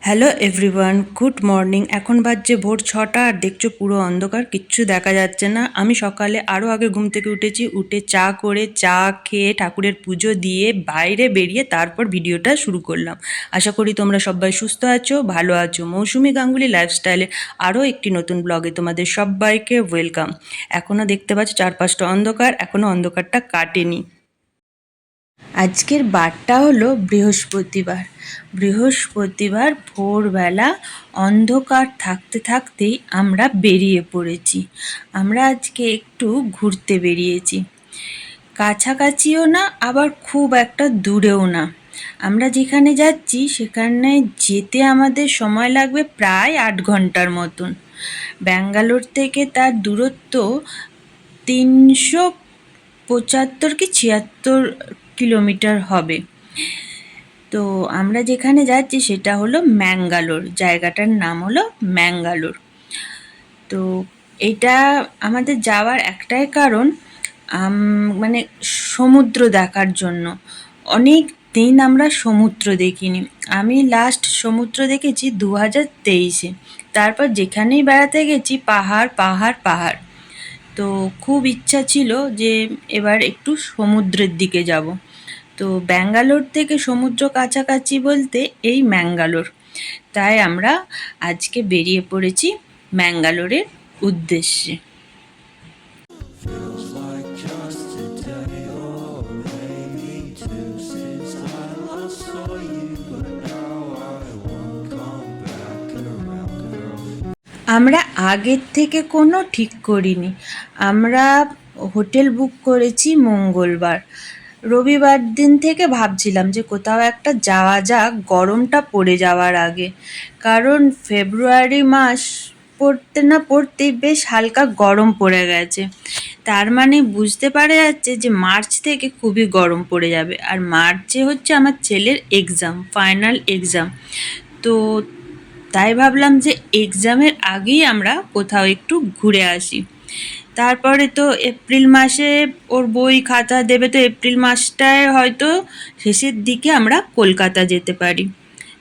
Hello everyone, good morning. এখন বাজছে ভোর 6টা আর দেখছো পুরো অন্ধকার, কিচ্ছু দেখা যাচ্ছে না। আমি সকালে আরও আগে ঘুম থেকে উঠে চা করে চা খেয়ে ঠাকুরের পুজো দিয়ে বাইরে বেরিয়ে তারপর ভিডিওটা শুরু করলাম। আশা করি তোমরা সবাই সুস্থ আছো, ভালো আছো। মৌসুমি গাঙ্গুলি লাইফস্টাইলে আরও একটি নতুন ব্লগে তোমাদের সবাইকে ওয়েলকাম। এখনও দেখতে পাচ্ছ চারপাশটা অন্ধকার, এখনও অন্ধকারটা কাটেনি। আজকের বারটা হলো বৃহস্পতিবার। বৃহস্পতিবার ভোরবেলা অন্ধকার থাকতে থাকতেই আমরা বেরিয়ে পড়েছি। আমরা আজকে একটু ঘুরতে বেরিয়েছি, কাছাকাছিও না আবার খুব একটা দূরেও না। আমরা যেখানে যাচ্ছি সেখানে যেতে আমাদের সময় লাগবে প্রায় 8 ঘন্টার মতন। ব্যাঙ্গালোর থেকে তার দূরত্ব 375 কি 76 কিলোমিটার হবে। তো আমরা যেখানে যাচ্ছি সেটা হলো ম্যাঙ্গালোর, জায়গাটার নাম হলো ম্যাঙ্গালোর। তো এটা আমাদের যাওয়ার একটাই কারণ, মানে সমুদ্র দেখার জন্য। অনেক দিন আমরা সমুদ্র দেখিনি। আমি লাস্ট সমুদ্র দেখেছি 2023-এ। তারপর যেখানেই বেড়াতে গেছি পাহাড় পাহাড় পাহাড়। তো খুব ইচ্ছা ছিল যে এবার একটু সমুদ্রের দিকে যাব। তো ব্যাঙ্গালোর থেকে সমুদ্র কাছাকাছি বলতে এই ম্যাঙ্গালোর। তাই আমরা আজকে বেরিয়ে পড়েছি ম্যাঙ্গালোরের উদ্দেশ্যে। Feels like just today or maybe two since I last saw you, but now I won't come back around, girl. আমরা আগের থেকে কোনো ঠিক করিনি। আমরা হোটেল বুক করেছি মঙ্গলবার। রবিবার দিন থেকে ভাবছিলাম যে কোথাও একটা যাওয়া যাক গরমটা পড়ে যাওয়ার আগে, কারণ ফেব্রুয়ারি মাস পড়তে না পড়তেই বেশ হালকা গরম পড়ে গেছে। তার মানে বুঝতে পারা যাচ্ছে যে মার্চ থেকে খুবই গরম পড়ে যাবে। আর মার্চে হচ্ছে আমার ছেলের এক্সাম, ফাইনাল এক্সাম। তো তাই ভাবলাম যে এক্সামের আগেই আমরা কোথাও একটু ঘুরে আসি। তারপরে তো এপ্রিল মাসে ওর বই খাতা দেবে, তো এপ্রিল মাসটায় হয়তো শেষের দিকে আমরা কলকাতা যেতে পারি।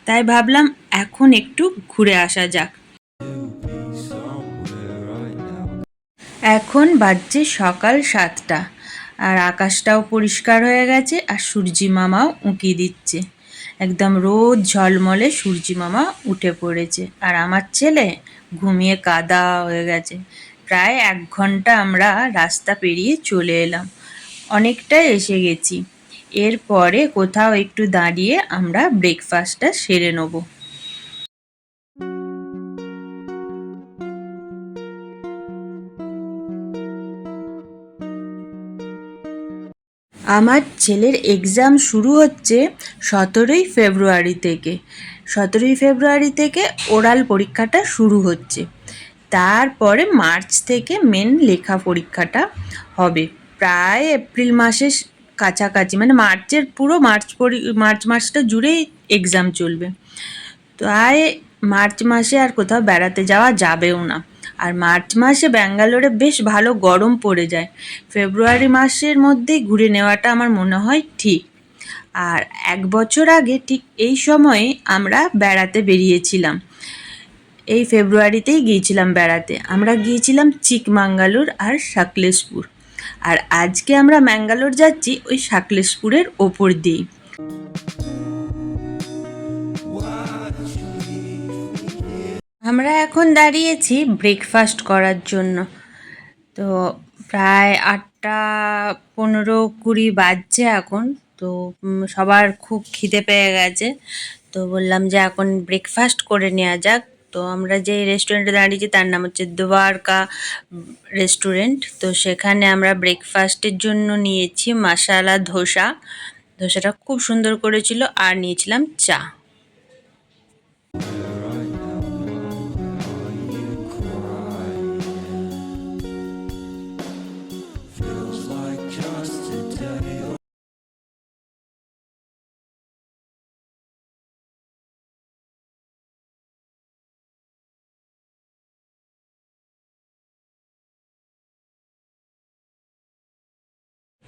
তাই ভাবলাম এখন একটু ঘুরে আসা যাক। Be somewhere right now. এখন বাজছে সকাল 7টা, আর আকাশটাও পরিষ্কার হয়ে গেছে আর সূর্যি মামাও উঁকি দিচ্ছে। একদম রোদ ঝলমলে সূর্যি মামা উঠে পড়েছে, আর আমার ছেলে ঘুমিয়ে কাদা হয়ে গেছে। প্রায় 1 ঘন্টা আমরা রাস্তা পেরিয়ে চলে এলাম, অনেকটাই এসে গেছি। এরপরে কোথাও একটু দাঁড়িয়ে আমরা ব্রেকফাস্টটা সেরে নেবো। আমার ছেলের এক্সাম শুরু হচ্ছে 17ই ফেব্রুয়ারি থেকে। 17ই ফেব্রুয়ারি থেকে ওরাল পরীক্ষাটা শুরু হচ্ছে। তারপরে মার্চ থেকে মেন লেখা পরীক্ষাটা হবে প্রায় এপ্রিল মাসের কাছাকাছি, মানে মার্চের পুরো মার্চ মাসটা জুড়েই এক্সাম চলবে। তাই মার্চ মাসে আর কোথাও বেড়াতে যাওয়া যাবেও না। আর মার্চ মাসে ব্যাঙ্গালোরে বেশ ভালো গরম পড়ে যায়। ফেব্রুয়ারি মাসের মধ্যেই ঘুরে নেওয়াটা আমার মনে হয় ঠিক। আর 1 বছর আগে ঠিক এই সময়ে আমরা বেড়াতে বেরিয়েছিলাম। এই ফেব্রুয়ারিতেই গিয়েছিলাম বেড়াতে। আমরা গিয়েছিলাম চিকমাঙ্গালুর আর সাকলেশপুর। আর আজকে আমরা ম্যাঙ্গালোর যাচ্ছি ওই সাকলেশপুরের ওপর দিয়েই। আমরা এখন দাঁড়িয়েছি ব্রেকফাস্ট করার জন্য। তো প্রায় 8টা 15-20 বাজছে এখন। তো সবার খুব খিদে পেয়ে গেছে। তো বললাম যে এখন ব্রেকফাস্ট করে নেওয়া যাক। তো আমরা যে রেস্টুরেন্টে দাঁড়িয়েছি তার নাম হচ্ছে দ্বারকা রেস্টুরেন্ট। তো সেখানে আমরা ব্রেকফাস্টের জন্য নিয়েছি মশালা ধোসা। ধোসাটা খুব সুন্দর করেছিল, আর নিয়েছিলাম চা। Right now, girl, where are you crying? Feels like just today or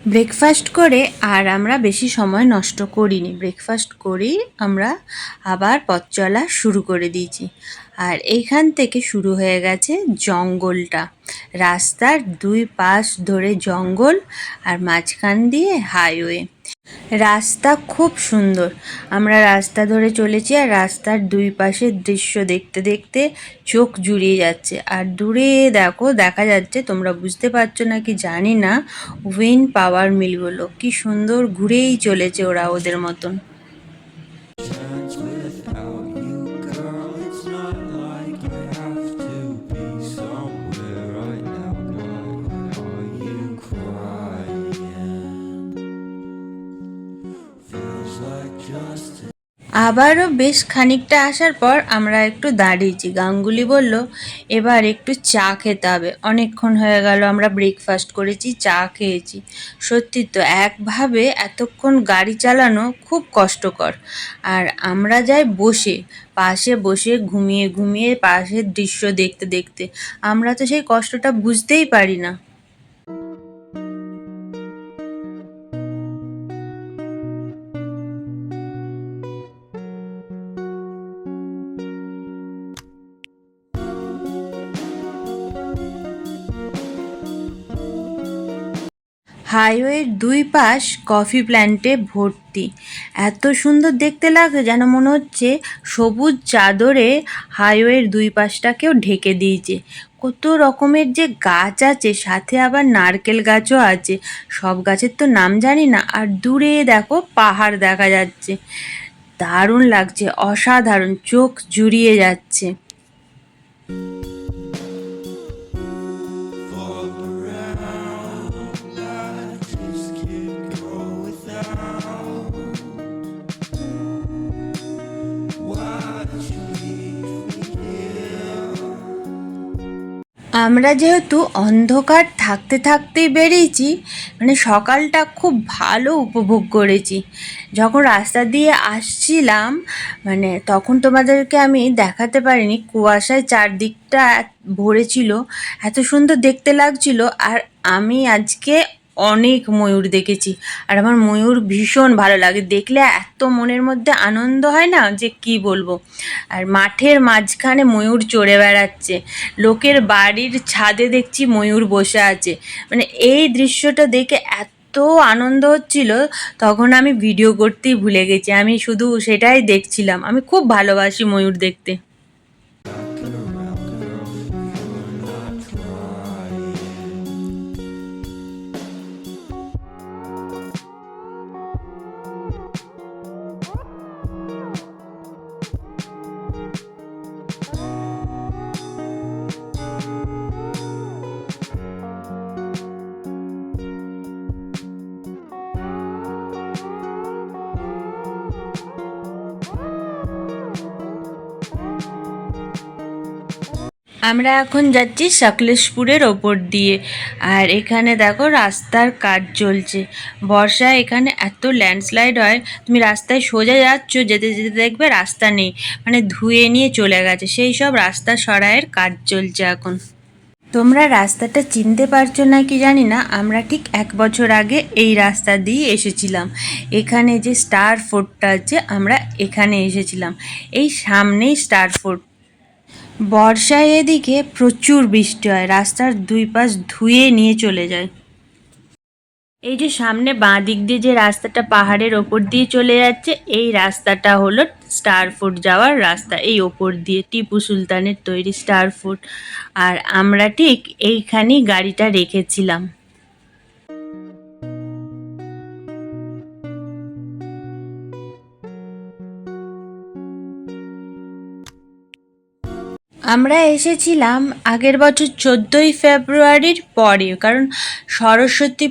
breakfast করে আর আমরা বেশি সময় নষ্ট করিনি, ব্রেকফাস্ট করেই আমরা আবার পথ চলা শুরু করে দিয়েছি। আর এইখান থেকে শুরু হয়ে গেছে জঙ্গলটা, রাস্তার দুই পাশ ধরে জঙ্গল আর মাঝখান দিয়ে হাইওয়ে। রাস্তা খুব সুন্দর, আমরা রাস্তা ধরে চলেছি আর রাস্তার দুই পাশের দৃশ্য দেখতে দেখতে চোখ জুড়িয়ে যাচ্ছে। আর দূরে দেখো, দেখা যাচ্ছে, তোমরা বুঝতে পারছো না কি জানি না, উইন্ড পাওয়ার মিলগুলো কি সুন্দর ঘুরেই চলেছে ওরা ওদের মতন। Chance without you, girl. It's not like I have to be somewhere right now. Why are you crying? Feels like just আবারও বেশ খানিকটা আসার পর আমরা একটু দাঁড়িয়েছি। গাঙ্গুলি বলল এবার একটু চা খেতে হবে, অনেকক্ষণ হয়ে গেল আমরা ব্রেকফাস্ট করেছি, চা খেয়েছি। সত্যি তো একভাবে এতক্ষণ গাড়ি চালানো খুব কষ্টকর। আর আমরা যাই বসে, পাশে বসে ঘুমিয়ে ঘুমিয়ে পাশের দৃশ্য দেখতে দেখতে, আমরা তো সেই কষ্টটা বুঝতেই পারি না। হাইওয়ের দুই পাশ কফি প্ল্যান্টে ভর্তি, এত সুন্দর দেখতে লাগে যেন মনে হচ্ছে সবুজ চাদরে হাইওয়ের দুই পাশটাকেও ঢেকে দিয়েছে। কত রকমের যে গাছ আছে, সাথে আবার নারকেল গাছও আছে, সব গাছের তো নাম জানি না। আর দূরে দেখো পাহাড় দেখা যাচ্ছে, দারুণ লাগছে, অসাধারণ, চোখ জুড়িয়ে যাচ্ছে। fall around. I just can't go without. Why'd you leave me here? আমরা যেহেতু অন্ধকার থাকতে থাকতেই বেরিয়েছি, মানে সকালটা খুব ভালো উপভোগ করেছি। যখন রাস্তা দিয়ে আসছিলাম, মানে তখন তোমাদেরকে আমি দেখাতে পারিনি, কুয়াশায় চারদিকটা ভরে ছিল, এত সুন্দর দেখতে লাগছিল। আর আমি আজকে অনেক ময়ূর দেখেছি, আর আমার ময়ূর ভীষণ ভালো লাগে, দেখলে এত মনের মধ্যে আনন্দ হয় না যে কি বলবো। আর মাঠের মাঝখানে ময়ূর চড়ে বেড়াচ্ছে, লোকের বাড়ির ছাদে দেখছি ময়ূর বসে আছে, মানে এই দৃশ্যটা দেখে এত আনন্দ হচ্ছিল, তখন আমি ভিডিও করতেই ভুলে গেছি, আমি শুধু সেটাই দেখছিলাম। আমি খুব ভালোবাসি ময়ূর দেখতে। Back around, girl. You're not trying. আমরা এখন যাচ্ছি সকলেশপুরের ওপর দিয়ে, আর এখানে দেখো রাস্তার কাজ চলছে। বর্ষায় এখানে এত ল্যান্ডস্লাইড হয়, তুমি রাস্তায় সোজা যাচ্ছ, যেতে যেতে দেখবে রাস্তা নেই, মানে ধুয়ে নিয়ে চলে গেছে, সেই সব রাস্তা সরাইয়ের কাজ চলছে এখন। তোমরা রাস্তাটা চিনতে পারছো না কি জানি না, আমরা ঠিক 1 বছর আগে এই রাস্তা দিয়ে এসেছিলাম। এখানে যে স্টার ফোর্টটা আছে, আমরা এখানে এসেছিলাম, এই সামনেই স্টার ফোর্ট। বর্ষায় এদিকে প্রচুর বৃষ্টি হয়, রাস্তার দুই পাশ ধুয়ে নিয়ে চলে যায়। এই যে সামনে বাঁ দিক দিয়ে যে রাস্তাটা পাহাড়ের ওপর দিয়ে চলে যাচ্ছে, এই রাস্তাটা হলো স্টার ফোর্ট যাওয়ার রাস্তা, এই ওপর দিয়ে টিপু সুলতানের তৈরি স্টার ফোর্ট। আর আমরা ঠিক এইখানেই গাড়িটা রেখেছিলাম। আমরা এসেছিলাম আগের বছর 14ই ফেব্রুয়ারির পরে, কারণ সরস্বতী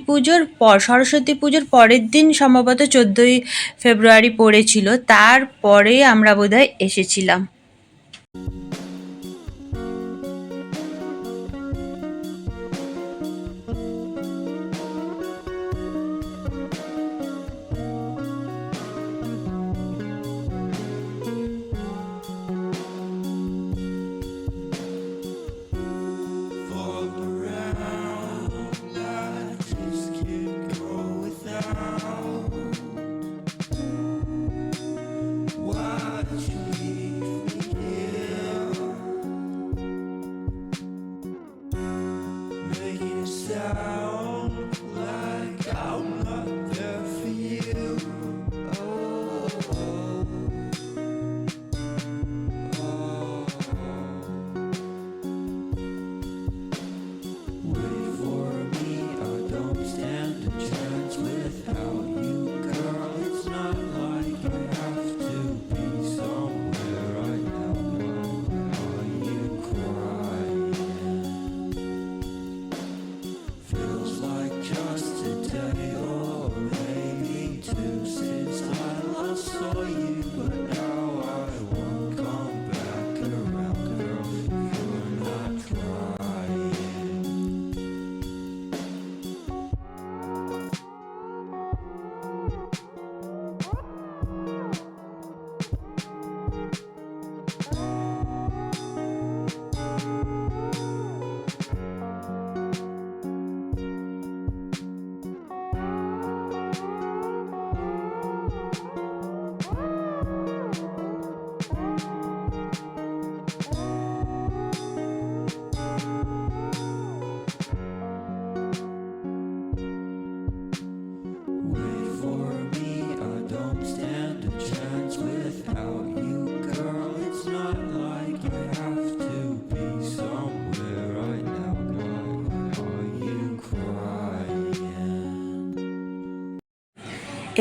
পুজোর পরের দিন সম্ভবত 14ই ফেব্রুয়ারি পড়েছিল, তারপরে আমরা বোধহয় এসেছিলাম। Fall around. I just can't go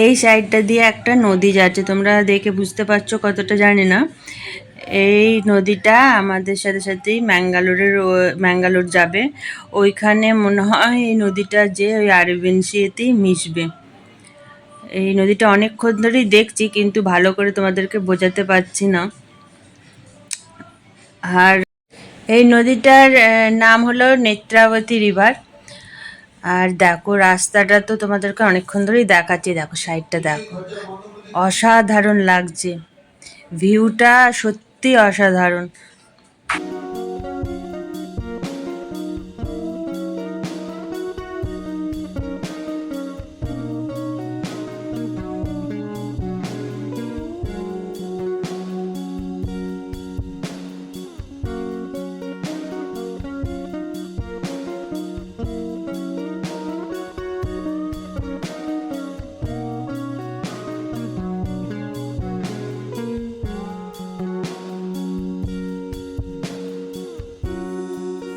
এই সাইডটা দিয়ে একটা নদী যাচ্ছে, তোমরা দেখে বুঝতে পারছো কতটা জানি না। এই নদীটা আমাদের সাথে সাথেই ম্যাঙ্গালোর যাবে। ওইখানে মনে হয় এই নদীটা যে ওই আরবেনসিতেই মিশবে। এই নদীটা অনেকক্ষণ ধরেই দেখছি, কিন্তু ভালো করে তোমাদেরকে বোঝাতে পারছি না। আর এই নদীটার নাম হলো নেত্রাবতী রিভার। আর দেখো রাস্তাটা তো তোমাদেরকে অনেকক্ষণ ধরেই দেখাচ্ছি, দেখো সাইডটা দেখো, অসাধারণ লাগছে, ভিউটা সত্যি অসাধারণ।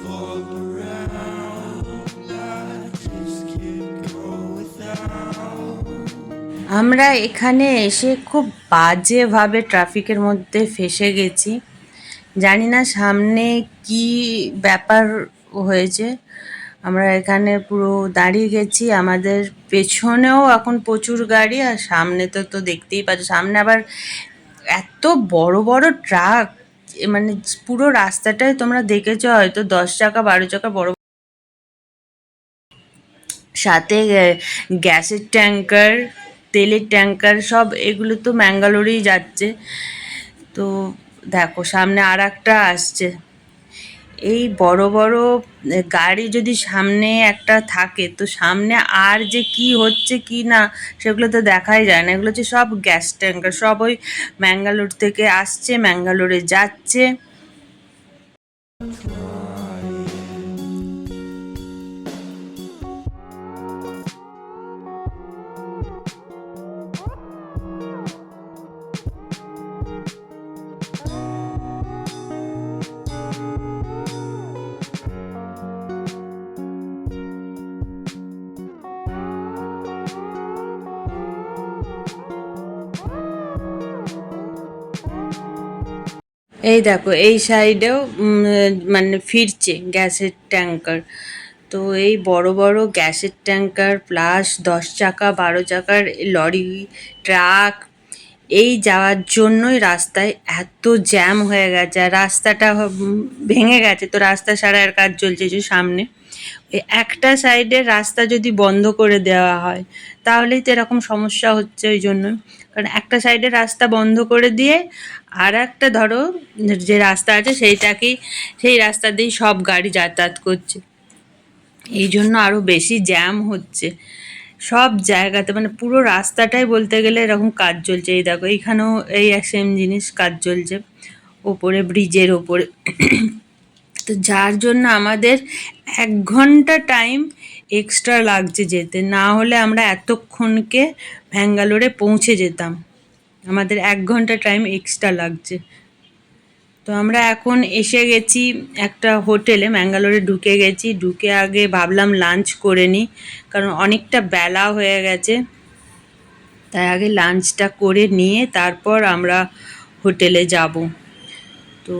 Fall around, I just can't go without. আমরা এখানে এসে খুব বাজেভাবে ট্রাফিকের মধ্যে ফেঁসে গেছি, জানি না সামনে কি ব্যাপার হয়েছে। আমরা এখানে পুরো দাঁড়িয়ে গেছি, আমাদের পেছনেও এখন প্রচুর গাড়ি, আর সামনে তো দেখতেই পাচ্ছ, সামনে আবার এত বড় বড় ট্রাক, মানে পুরো রাস্তাটায় তোমরা দেখেছো হয়তো 10 চাকা 12 চাকা বড়, সাথে গ্যাসের ট্যাঙ্কার, তেলের ট্যাঙ্কার, সব এগুলো তো ম্যাঙ্গালোরেই যাচ্ছে। তো দেখো সামনে আর একটা আসছে। এই বড় বড় গাড়ি যদি সামনে একটা থাকে, তো সামনে আর যে কি হচ্ছে কি না সেগুলো তো দেখাই যায় না। এগুলো হচ্ছে সব গ্যাস ট্যাঙ্কার, সব ওই ম্যাঙ্গালোর থেকে আসছে, ম্যাঙ্গালোরে যাচ্ছে। এই দেখো এই সাইডেও মানে ফিরছে গ্যাসের ট্যাঙ্কার। তো এই বড় বড় গ্যাসের ট্যাঙ্কার প্লাস 10 চাকা 12 চাকার লরি, ট্রাক, এই যাওয়ার জন্যই রাস্তায় এত জ্যাম হয়ে গেছে। আর রাস্তাটা ভেঙে গেছে, তো রাস্তা সারাইয়ের কাজ চলছে যে সামনে। ওই একটা সাইডের রাস্তা যদি বন্ধ করে দেওয়া হয় তাহলেই তো এরকম সমস্যা হচ্ছে। ওই জন্য, কারণ একটা সাইডের রাস্তা বন্ধ করে দিয়ে আর একটা ধরো যে রাস্তা আছে সেই রাস্তা দিয়েই সব গাড়ি যাতায়াত করছে, এই জন্য আরও বেশি জ্যাম হচ্ছে সব জায়গাতে। মানে পুরো রাস্তাটাই বলতে গেলে এরকম কাজ চলছে। এই দেখো এইখানেও এই সেম জিনিস কাজ চলছে ওপরে, ব্রিজের ওপরে। তো যার জন্য আমাদের 1 ঘন্টা টাইম এক্সট্রা লাগছে যেতে, না হলে আমরা এতক্ষণকে ব্যাঙ্গালোরে পৌঁছে যেতাম। আমাদের 1 ঘন্টা টাইম এক্সট্রা লাগছে। তো আমরা এখন এসে গেছি একটা হোটেলে, ম্যাঙ্গালোরে ঢুকে গেছি। ঢুকে আগে ভাবলাম লাঞ্চ করে নিই, কারণ অনেকটা বেলা হয়ে গেছে, তাই আগে লাঞ্চটা করে নিয়ে তারপর আমরা হোটেলে যাব। তো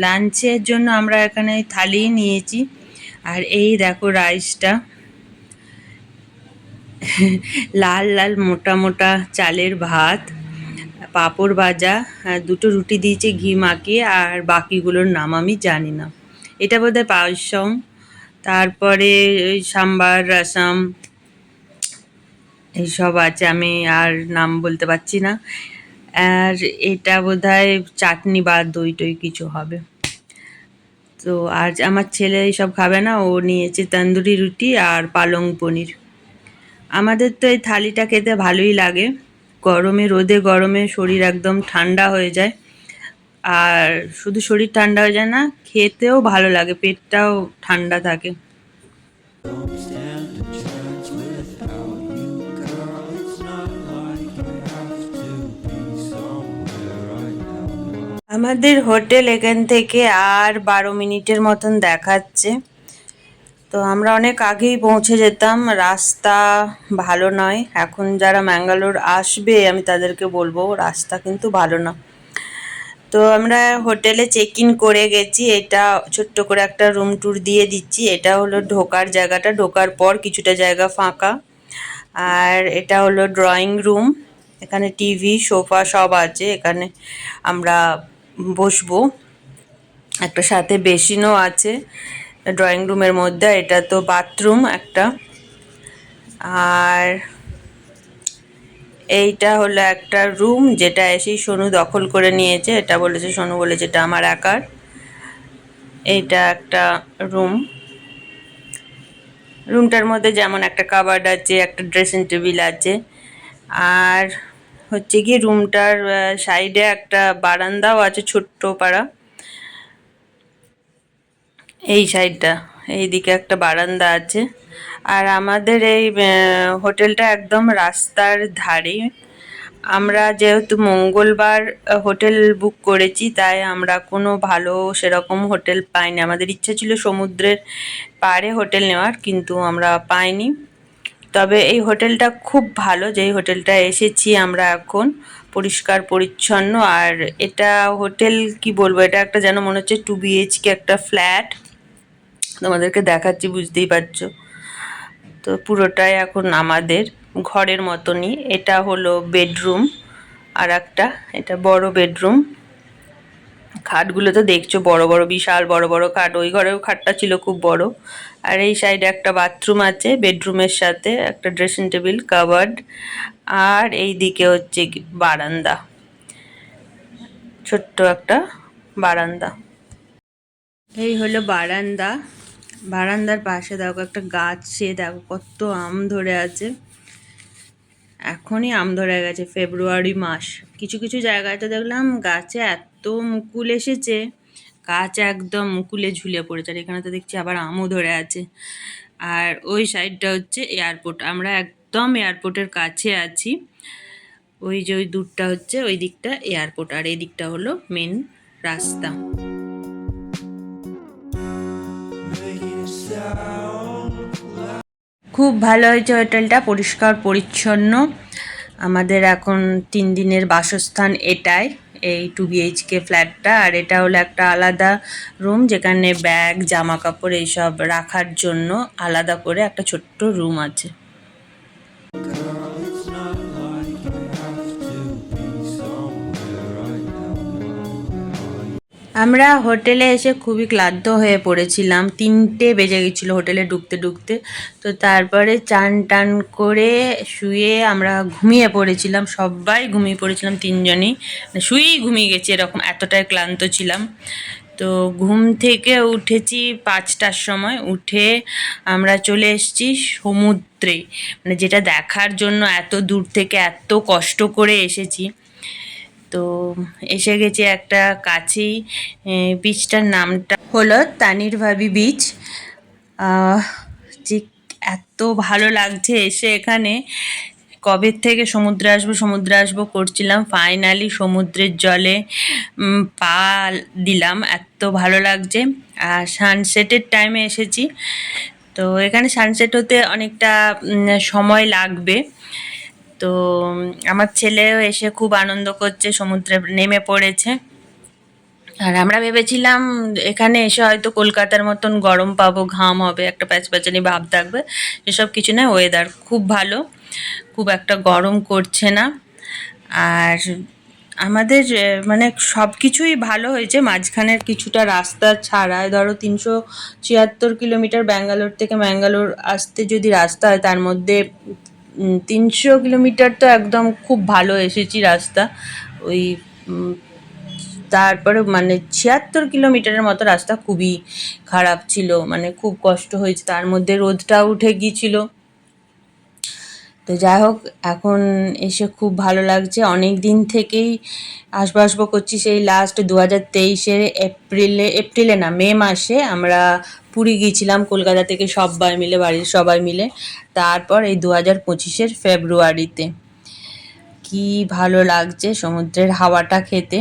লাঞ্চের জন্য আমরা এখানে থালি নিয়েছি। আর এই দেখো রাইসটা, লাল লাল মোটা মোটা চালের ভাত, পাঁপড় ভাজা, আর 2টো রুটি দিয়েছে ঘি মাখিয়ে, আর বাকিগুলোর নাম আমি জানি না। এটা বোধহয় পায়সম, তারপরে ওই সাম্বার রসম এইসব আছে, আমি আর নাম বলতে পারছি না। আর এটা বোধহয় চাটনি বা দই টই কিছু হবে। তো আজ আমার ছেলে এইসব খাবে না, ও নিয়েছে তন্দুরি রুটি আর পালং পনির। আমাদের তো এই থালিটা খেতে ভালোই লাগে, গরমে রোদে গরমে শরীর একদম ঠান্ডা হয়ে যায়। আর শুধু শরীর ঠান্ডা হয়ে যায় না, খেতেও ভালো লাগে, পেটটাও ঠান্ডা থাকে। Don't stand a chance without you, girl. It's not like I have to be somewhere right now. আমাদের হোটেল এখান থেকে আর 12 মিনিটের মতন দেখাচ্ছে। তো আমরা অনেক আগেই পৌঁছে যেতাম, রাস্তা ভালো নয়। এখন যারা ম্যাঙ্গালোর আসবে আমি তাদেরকে বলবো রাস্তা কিন্তু ভালো না। তো আমরা হোটেলে চেক ইন করে গেছি। এটা ছোট্ট করে একটা রুম ট্যুর দিয়ে দিচ্ছি। এটা হলো ঢোকার জায়গাটা, ঢোকার পর কিছুটা জায়গা ফাঁকা। আর এটা হলো ড্রয়িং রুম। এখানে টিভি, সোফা সব আছে। এখানে আমরা বসবো। একটা সাথে বেসিনও আছে ড্রয়িং রুমের মধ্যে। এটা তো বাথরুম একটা। আর এইটা হলো একটা রুম, যেটা এসেই সোনু দখল করে নিয়েছে। এটা বলেছে, সোনু বলেছে এটা আমার একার। এইটা একটা রুম। রুমটার মধ্যে যেমন একটা কাবার্ড আছে, একটা ড্রেসিং টেবিল আছে। আর হচ্ছে কি রুমটার সাইডে একটা বারান্দাও আছে ছোট্ট পাড়া। এই সাইডটা, এইদিকে একটা বারান্দা আছে। আর আমাদের এই হোটেলটা একদম রাস্তার ধারে। আমরা যেহেতু মঙ্গলবার হোটেল বুক করেছি, তাই আমরা কোনো ভালো সেরকম হোটেল পাইনি। আমাদের ইচ্ছা ছিল সমুদ্রের পাড়ে হোটেল নেওয়ার, কিন্তু আমরা পাইনি। তবে এই হোটেলটা খুব ভালো, যেই হোটেলটা এসেছি আমরা এখন, পরিষ্কার পরিচ্ছন্ন। আর এটা হোটেল কি বলবো, এটা একটা যেন মনে হচ্ছে 2 BHK একটা ফ্ল্যাট। তোমাদেরকে দেখাচ্ছি, বুঝতেই পারছো। তো পুরোটাই এখন আমাদের ঘরের মতনই। এটা হলো বেডরুম আর একটা, এটা বড় বেডরুম। খাটগুলো তো দেখছো বড় বড়, বিশাল বড় বড় খাট। ওই ঘরেও খাটটা ছিল খুব বড়। আর এই সাইডে একটা বাথরুম আছে বেডরুমের সাথে, একটা ড্রেসিং টেবিল, কাবার্ড। আর এই দিকে হচ্ছে বারান্দা, ছোট্ট একটা বারান্দা। এই হলো বারান্দা। বারান্দার পাশে দেখো একটা গাছে দেখো কত আম ধরে আছে। এখনই আম ধরে গেছে, ফেব্রুয়ারি মাস। কিছু কিছু জায়গায় তো দেখলাম গাছে এত মুকুল এসেছে, গাছ একদম মুকুলে ঝুলে পড়েছে। আর এখানে তো দেখছি আবার আমও ধরে আছে। আর ওই সাইডটা হচ্ছে এয়ারপোর্ট। আমরা একদম এয়ারপোর্টের কাছে আছি। ওই যে ওই দূরটা হচ্ছে ওই দিকটা এয়ারপোর্ট, আর এই দিকটা হলো মেন রাস্তা। Making a sound. খুব ভালো হয়েছে হোটেলটা, পরিষ্কার পরিচ্ছন্ন। আমাদের এখন 3 দিনের বাসস্থান এটাই, এই 2 BHK ফ্ল্যাটটা। আর এটা হলো একটা আলাদা রুম, যেখানে ব্যাগ, জামা কাপড় এইসব রাখার জন্য আলাদা করে একটা ছোট্ট রুম আছে। Girl, it's not like you have to be somewhere right now. আমরা হোটেলে এসে খুবই ক্লান্ত হয়ে পড়েছিলাম। 3টে বেজে গেছিলো হোটেলে ঢুকতে ঢুকতে। তো তারপরে চান টান করে শুয়ে আমরা ঘুমিয়ে পড়েছিলাম। সবাই ঘুমিয়ে পড়েছিলাম, 3জনই। মানে শুয়েই ঘুমিয়ে গেছি, এরকম এতটাই ক্লান্ত ছিলাম। তো ঘুম থেকে উঠেছি 5টার সময়। উঠে আমরা চলে এসেছি সমুদ্রে, মানে যেটা দেখার জন্য এত দূর থেকে এত কষ্ট করে এসেছি। তো এসে গেছি একটা কাছেই। বিচটার নামটা হলো তানির ভাবি বিচ। যে এত ভালো লাগছে এসে এখানে। কবে থেকে সমুদ্রে আসবো করছিলাম, ফাইনালি সমুদ্রের জলে পা দিলাম। এত ভালো লাগছে। আর সানসেটের টাইমে এসেছি। তো এখানে সানসেট হতে অনেকটা সময় লাগবে। তো আমার ছেলেও এসে খুব আনন্দ করছে, সমুদ্রে নেমে পড়েছে। আর আমরা ভেবেছিলাম এখানে এসে হয়তো কলকাতার মতন গরম পাবো, ঘাম হবে, একটা প্যাচপ্যাচানি ভাব থাকবে। এসব কিছু না, ওয়েদার খুব ভালো, খুব একটা গরম করছে না। আর আমাদের মানে সব কিছুই ভালো হয়েছে। মাঝখানের কিছুটা রাস্তা ছাড়ায়, ধরো 376 কিলোমিটার ব্যাঙ্গালোর থেকে ম্যাঙ্গালোর আসতে যদি রাস্তা হয়, তার মধ্যে 300 কিলোমিটার তো একদম খুব ভালো এসেছি রাস্তা। ওই তারপরে মানে 76 কিলোমিটারের মতো রাস্তা খুবই খারাপ ছিল, মানে খুব কষ্ট হয়েছে। তার মধ্যে রোদটাও উঠে গিয়েছিল। তো যাই হোক, এখন এসে খুব ভালো লাগছে। অনেক দিন থেকেই আসবো করছি। সেই লাস্ট 2023-এর এপ্রিলে না, মে মাসে আমরা পুরী গিয়েছিলাম কলকাতা থেকে সবাই মিলে, বাড়ির সবাই মিলে। তারপর এই 2025-এর ফেব্রুয়ারিতে। কি ভালো লাগছে সমুদ্রের হাওয়াটা খেতে।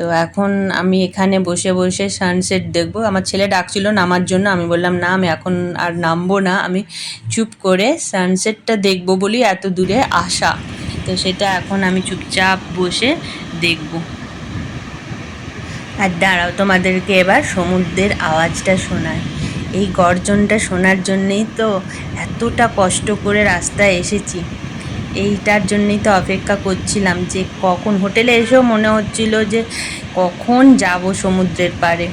তো এখন আমি এখানে বসে বসে সানসেট দেখব। আমার ছেলে ডাকছিল নামার জন্য, আমি বললাম না, আমি এখন আর নামবো না, আমি চুপ করে সানসেটটা দেখব বলি এত দূরে আসা। তো সেটা এখন আমি চুপচাপ বসে দেখব। আর দাঁড়াও, তোমাদেরকে এবার সমুদ্রের আওয়াজটা শোনায়। এই গর্জনটা শোনার জন্যেই তো এতটা কষ্ট করে রাস্তায় এসেছি। এইটার জন্যই তো অপেক্ষা করছিলাম যে কখন, হোটেলে এসেও মনে হচ্ছিল যে কখন যাব সমুদ্রের পাড়ে।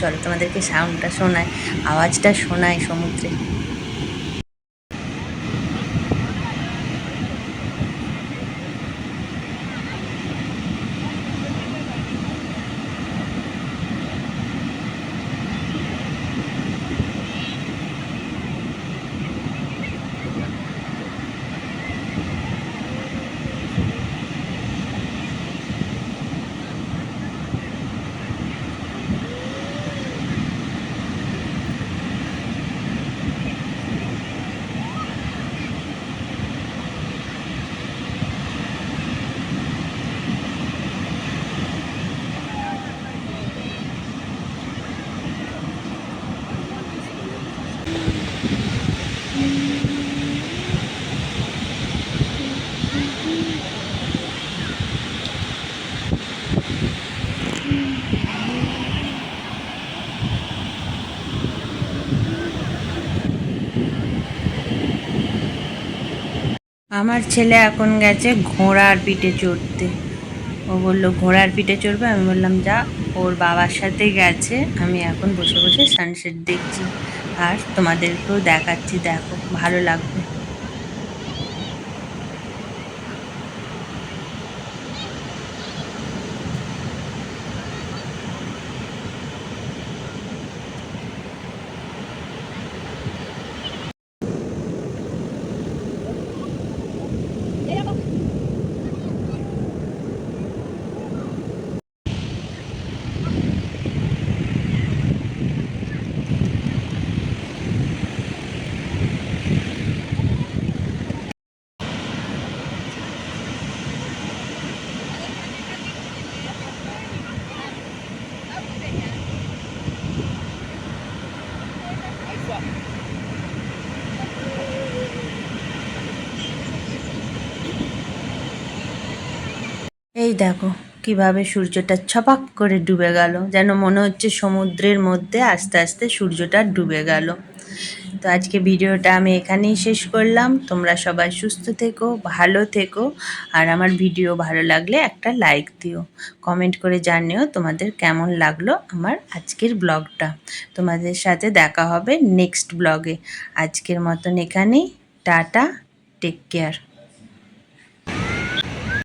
চলো তোমাদেরকে সাউন্ডটা শোনায়, আওয়াজটা শোনায় সমুদ্রে। আমার ছেলে এখন গেছে ঘোড়ার পিঠে চড়তে। ও বললো ঘোড়ার পিঠে চড়বে, আমি বললাম যা, ওর বাবার সাথে গেছে। আমি এখন বসে বসে সানসেট দেখছি আর তোমাদেরকেও দেখাচ্ছি, দেখো ভালো লাগবে। এই দেখো কিভাবে সূর্যটা ছপাক করে ডুবে গেল, যেন মনে হচ্ছে সমুদ্রের মধ্যে আস্তে আস্তে সূর্যটা ডুবে গেল। তো আজকে ভিডিওটা আমি এখানেই শেষ করলাম। তোমরা সবাই সুস্থ থেকো, ভালো থেকো, আর আমার ভিডিও ভালো লাগলে একটা লাইক দিও, কমেন্ট করে জানিও তোমাদের কেমন লাগলো আমার আজকের ব্লগটা। তোমাদের সাথে দেখা হবে নেক্সট ব্লগে। আজকের মতন এখানেই, টাটা, টেক কেয়ার।